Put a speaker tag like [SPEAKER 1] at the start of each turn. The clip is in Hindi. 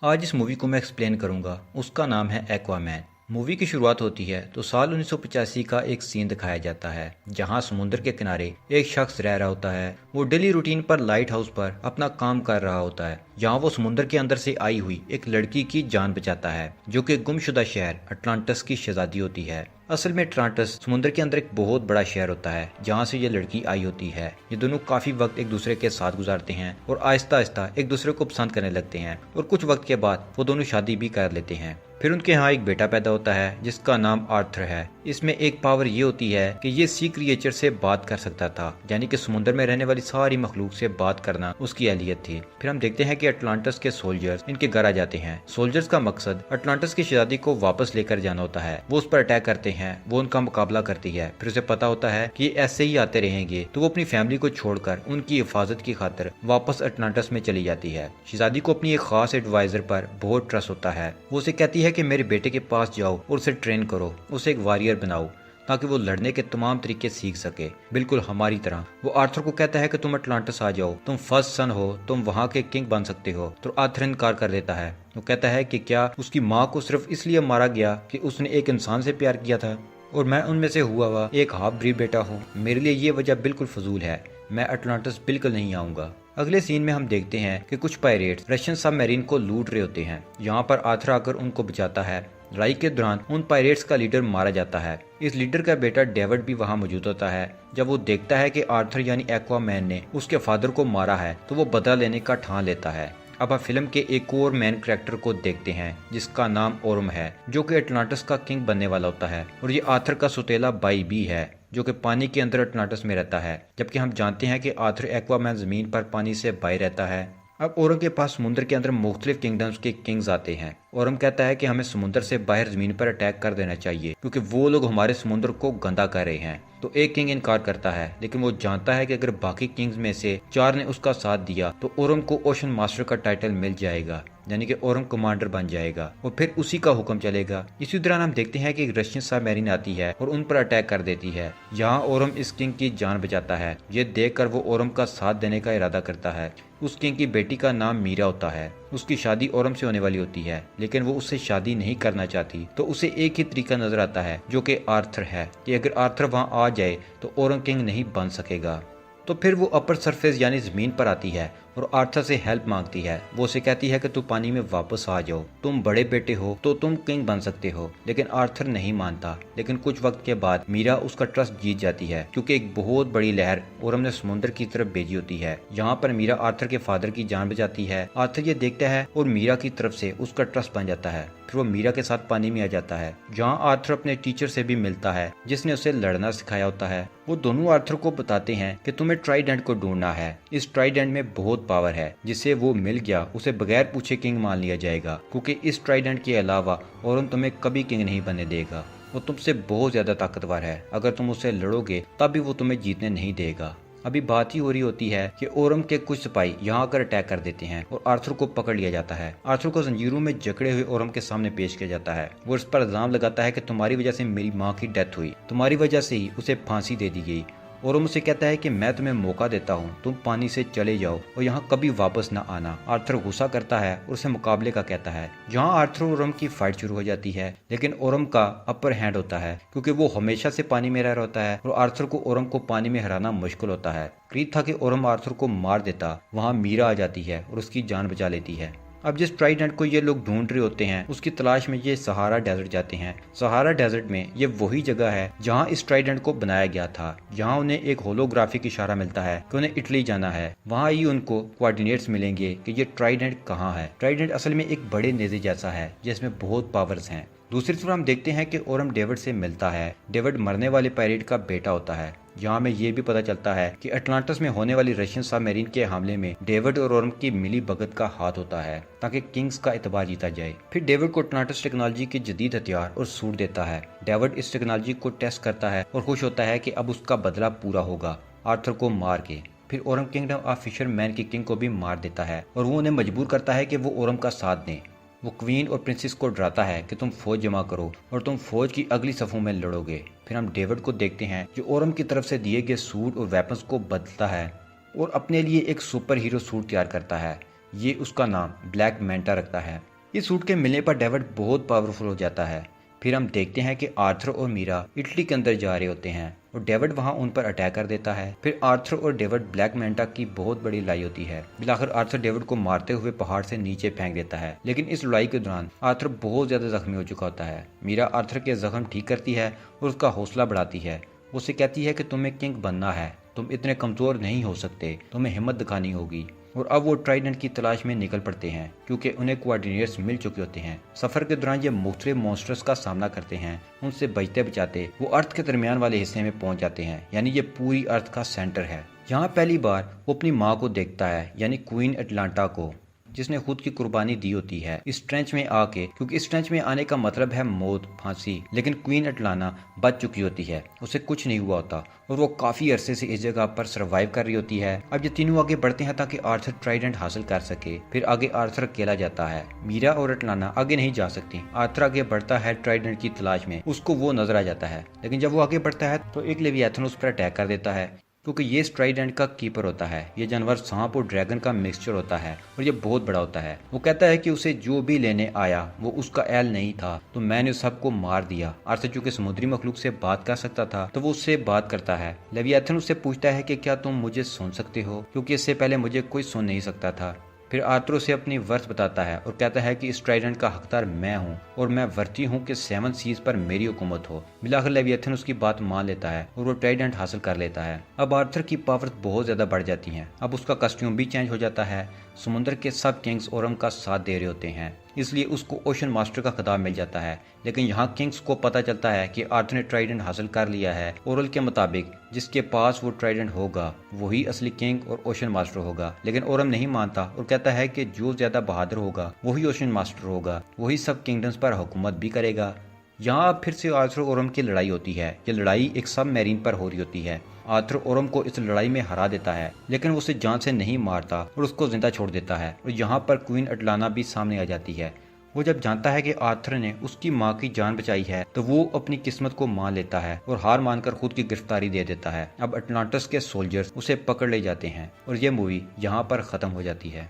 [SPEAKER 1] आज इस मूवी को मैं एक्सप्लेन करूंगा। उसका नाम है एक्वामैन। मूवी की शुरुआत होती है तो साल 1985 का एक सीन दिखाया जाता है जहां समुद्र के किनारे एक शख्स रह रहा होता है। वो डेली रूटीन पर लाइट हाउस पर अपना काम कर रहा होता है जहां वो समुद्र के अंदर से आई हुई एक लड़की की जान बचाता है जो कि गुमशुदा शहर अटलांटिस की शहजादी होती है। असल में अटलांटिस समुद्र के अंदर एक बहुत बड़ा शहर होता है जहाँ से ये लड़की आई होती है। ये दोनों काफी वक्त एक दूसरे के साथ गुजारते हैं और आहिस्ता आहिस्ता एक दूसरे को पसंद करने लगते हैं और कुछ वक्त के बाद वो दोनों शादी भी कर लेते हैं। फिर उनके यहाँ एक बेटा पैदा होता है जिसका नाम आर्थर है। इसमें एक पावर ये होती है कि ये सी क्रिएचर से बात कर सकता था, यानी कि समुद्र में रहने वाली सारी मखलूक से बात करना उसकी एहलियत थी। फिर हम देखते हैं कि अटलांटिस के सोल्जर्स इनके घर आ जाते हैं। सोल्जर्स का मकसद अटलांटिस की शहजादी को वापस लेकर जाना होता है। वो उस पर अटैक करते हैं, वो उनका मुकाबला करती है। फिर उसे पता होता है कि ऐसे ही आते रहेंगे तो वो अपनी फैमिली को छोड़कर उनकी हिफाजत की खातिर वापस अटलांटिस में चली जाती है। शहजादी को अपनी एक खास एडवाइजर पर बहुत ट्रस्ट होता है। वो उसे कहती है कि मेरे बेटे के पास जाओ और उसे ट्रेन करो, उसे एक वॉरियर बनाओ ताकि वो लड़ने के तमाम तरीके सीख सके, बिल्कुल हमारी तरह। वो आर्थर को कहता है कि तुम अटलांटिस आ जाओ, तुम फर्स्ट सन हो, तुम वहाँ के किंग बन सकते हो। तो आर्थर इनकार कर देता है। वो कहता है कि क्या उसकी माँ को सिर्फ इसलिए मारा गया कि उसने एक इंसान से प्यार किया था और मैं उनमें से हुआ एक हाफ ब्रीड बेटा हूँ। मेरे लिए ये वजह बिल्कुल फजूल है। मैं अटलांटिस बिल्कुल नहीं आऊंगा। अगले सीन में हम देखते हैं कि कुछ पायरेट्स रशियन सबमरीन को लूट रहे होते हैं। यहाँ पर आर्थर आकर उनको बचाता है। लड़ाई के दौरान उन पायरेट्स का लीडर मारा जाता है। इस लीडर का बेटा डेविड भी वहाँ मौजूद होता है। जब वो देखता है कि आर्थर यानी एक्वामैन ने उसके फादर को मारा है तो वो बदला लेने का ठान लेता है। अब हम फिल्म के एक और मेन कैरेक्टर को देखते हैं जिसका नाम ओरम है, जो कि अटलांटिस का किंग बनने वाला होता है और ये आर्थर का सुतेला भाई भी है जो कि पानी के अंदर अटलांटिस में रहता है, जबकि हम जानते हैं कि आर्थर एक्वामैन जमीन पर पानी से बाहर रहता है। अब ओरम के पास समुद्र के अंदर मुख्तलिफ किंगडम्स के किंग्स आते हैं। ओरम कहता है कि हमें समुद्र से बाहर जमीन पर अटैक कर देना चाहिए क्योंकि वो लोग हमारे समुद्र को गंदा कर रहे हैं। तो एक किंग इनकार करता है, लेकिन वो जानता है कि अगर बाकी किंग्स में से 4 ने उसका साथ दिया तो ओरम को ओशन मास्टर का टाइटल मिल जाएगा, यानी कि ओरम कमांडर बन जाएगा और फिर उसी का हुक्म चलेगा। इसी दौरान हम देखते हैं कि एक रशियन सबमरीन आती है और उन पर अटैक कर देती है। यहाँ ओरम इस किंग की जान बचाता है। ये देखकर वो ओरम का साथ देने का इरादा करता है। उस किंग की बेटी का नाम मीरा होता है। उसकी शादी ओरम से होने वाली होती है, लेकिन वो उससे शादी नहीं करना चाहती। तो उसे एक ही तरीका नजर आता है जो कि आर्थर है, कि अगर आर्थर वहाँ आ जाए तो ओरम किंग नहीं बन सकेगा। तो फिर वो अपर सरफेस यानी जमीन पर आती है और आर्थर से हेल्प मांगती है। वो उसे कहती है कि तू पानी में वापस आ जाओ, तुम बड़े बेटे हो तो तुम किंग बन सकते हो। लेकिन आर्थर नहीं मानता। लेकिन कुछ वक्त के बाद मीरा उसका ट्रस्ट जीत जाती है क्योंकि एक बहुत बड़ी लहर ओरम ने समुद्र की तरफ भेजी होती है। यहाँ पर मीरा आर्थर के फादर की जान बचाती है। आर्थर ये देखता है और मीरा की तरफ से उसका ट्रस्ट बन जाता है। फिर वो मीरा के साथ पानी में आ जाता है जहाँ आर्थर अपने टीचर से भी मिलता है जिसने उसे लड़ना सिखाया होता है। वो दोनों आर्थर को बताते हैं कि तुम्हें ट्राइडेंट को ढूंढना है। इस ट्राइडेंट में बहुत पावर है, जिसे वो मिल गया उसे बगैर पूछे किंग मान लिया जाएगा क्योंकि इस ट्राइडेंट के अलावा ओरम तुम्हें कभी किंग नहीं बनने देगा। वो तुमसे बहुत ज्यादा ताकतवर है। अगर तुम उससे लड़ोगे तब भी वो तुम्हें जीतने नहीं देगा। अभी बात ही हो रही होती है कि ओरम के कुछ सिपाही यहाँ आकर अटैक कर देते हैं और आर्थर को पकड़ लिया जाता है। आर्थर को जंजीरों में जकड़े हुए ओरम के सामने पेश किया जाता है। वो इस पर इल्जाम लगाता है कि तुम्हारी वजह से मेरी माँ की डेथ हुई, तुम्हारी वजह से ही उसे फांसी दे दी गई। ओरम उसे कहता है कि मैं तुम्हें मौका देता हूँ, तुम पानी से चले जाओ और यहाँ कभी वापस न आना। आर्थर गुस्सा करता है और उसे मुकाबले का कहता है। जहाँ आर्थर और ओरम की फाइट शुरू हो जाती है, लेकिन ओरम का अपर हैंड होता है क्योंकि वो हमेशा से पानी में रह होता है और आर्थर को ओरम को पानी में हराना मुश्किल होता है। करीब था कि ओरम आर्थर को मार देता। वहाँ मीरा आ जाती है और उसकी जान बचा लेती है। अब जिस ट्राइडेंट को ये लोग ढूंढ रहे होते हैं उसकी तलाश में ये सहारा डेजर्ट जाते हैं। सहारा डेजर्ट में ये वही जगह है जहाँ इस ट्राइडेंट को बनाया गया था। यहाँ उन्हें एक होलोग्राफिक इशारा मिलता है कि उन्हें इटली जाना है। वहाँ ही उनको कोऑर्डिनेट्स मिलेंगे कि ये ट्राइडेंट कहाँ है। ट्राइडेंट असल में एक बड़े नेज़े जैसा है जिसमें बहुत पावर्स हैं। दूसरी तरफ हम देखते हैं कि ओरम डेविड से मिलता है। डेविड मरने वाले पायरेट का बेटा होता है। यहाँ में ये भी पता चलता है कि अटलांटिस में होने वाली रशियन सबमरीन के हमले में डेविड और ओरम की मिली भगत का हाथ होता है ताकि किंग्स का एतबार जीता जाए। फिर डेविड को अटलांटिस टेक्नोलॉजी के जदीद हथियार और सूट देता है। डेविड इस टेक्नोलॉजी को टेस्ट करता है और खुश होता है कि अब उसका बदला पूरा होगा, आर्थर को मार के। फिर ओरम किंगडम ऑफ फिशरमैन की किंग को भी मार देता है और वो उन्हें मजबूर करता है कि वो ओरम का साथ दें। वो क्वीन और प्रिंसेस को डराता है कि तुम फौज जमा करो और तुम फौज की अगली सफों में लड़ोगे। फिर हम डेविड को देखते हैं जो ओरम की तरफ से दिए गए सूट और वेपन्स को बदलता है और अपने लिए एक सुपर हीरो सूट तैयार करता है। ये उसका नाम ब्लैक मैंटा रखता है। इस सूट के मिलने पर डेविड बहुत पावरफुल हो जाता है। फिर हम देखते हैं कि आर्थर और मीरा इटली के अंदर जा रहे होते हैं और डेविड वहां उन पर अटैक कर देता है। फिर आर्थर और डेविड ब्लैक मैंटा की बहुत बड़ी लड़ाई होती है। बिलाखिर आर्थर डेविड को मारते हुए पहाड़ से नीचे फेंक देता है, लेकिन इस लड़ाई के दौरान आर्थर बहुत ज्यादा जख्मी हो चुका होता है। मीरा आर्थर के जख्म ठीक करती है और उसका हौसला बढ़ाती है। उसे कहती है कि तुम्हें किंग बनना है, तुम इतने कमजोर नहीं हो सकते, तुम्हें हिम्मत दिखानी होगी। और अब वो ट्राइडेंट की तलाश में निकल पड़ते हैं क्योंकि उन्हें कोऑर्डिनेटर्स मिल चुके होते हैं। सफर के दौरान ये मुख्तलिफ मॉन्स्टर्स का सामना करते हैं। उनसे बचते बचाते वो अर्थ के दरमियान वाले हिस्से में पहुंच जाते हैं, यानी ये पूरी अर्थ का सेंटर है। यहाँ पहली बार वो अपनी माँ को देखता है, यानी क्वीन एटलांटा को, जिसने खुद की कुर्बानी दी होती है इस ट्रेंच में आके, क्योंकि इस ट्रेंच में आने का मतलब है मौत, फांसी। लेकिन क्वीन एटलाना बच चुकी होती है, उसे कुछ नहीं हुआ होता और वो काफी अरसे से इस जगह पर सरवाइव कर रही होती है। अब ये तीनों आगे बढ़ते हैं ताकि आर्थर ट्राइडेंट हासिल कर सके। फिर आगे आर्थर अकेला जाता है, मीरा और एटलाना आगे नहीं जा सकती। आर्थर आगे बढ़ता है ट्राइडेंट की तलाश में, उसको वो नजर आ जाता है, लेकिन जब वो आगे बढ़ता है तो एक लेवियाथन उस पर अटैक कर देता है, क्योंकि ये ट्राइडेंट का कीपर होता है। ये जानवर सांप और ड्रैगन का मिक्सचर होता है और ये बहुत बड़ा होता है। वो कहता है कि उसे जो भी लेने आया वो उसका एल नहीं था, तो मैंने सबको मार दिया। आर्थर चूंकि समुद्री मखलूक से बात कर सकता था तो वो उससे बात करता है। लेवियाथन उससे पूछता है कि क्या तुम मुझे सुन सकते हो, क्योंकि इससे पहले मुझे कोई सुन नहीं सकता था। फिर आर्थर उसे अपनी वर्थ बताता है और कहता है कि इस ट्राइडेंट का हकदार मैं हूँ और मैं वर्ती हूँ कि 7 सीज पर मेरी हुकूमत हो। मिलाकर लेवियाथन उसकी बात मान लेता है और वो ट्राइडेंट हासिल कर लेता है। अब आर्थर की पावर बहुत ज्यादा बढ़ जाती है। अब उसका कस्ट्यूम भी चेंज हो जाता है। समुद्र के सब किंग्स ओरम का साथ दे रहे होते हैं, इसलिए उसको ओशन मास्टर का खिताब मिल जाता है। लेकिन यहाँ किंग्स को पता चलता है कि आर्थर ने ट्राइडेंट हासिल कर लिया है। ओरल के मुताबिक जिसके पास वो ट्राइडेंट होगा वही असली किंग और ओशन मास्टर होगा। लेकिन ओरम नहीं मानता और कहता है कि जो ज्यादा बहादुर होगा वही ओशन मास्टर होगा, वही सब किंगडम्स पर हुकूमत भी करेगा। यहाँ फिर से आर्थर और ओरम की लड़ाई होती है। ये लड़ाई एक सब मैरीन पर हो रही होती है। आर्थर ओरम को इस लड़ाई में हरा देता है, लेकिन वो उसे जान से नहीं मारता और उसको जिंदा छोड़ देता है। और यहाँ पर क्वीन एटलाना भी सामने आ जाती है। वो जब जानता है कि आर्थर ने उसकी माँ की जान बचाई है तो वो अपनी किस्मत को मान लेता है और हार मानकर खुद की गिरफ्तारी दे देता है। अब अटलांटिस के सोल्जर्स उसे पकड़ ले जाते हैं और ये मूवी यहाँ पर खत्म हो जाती है।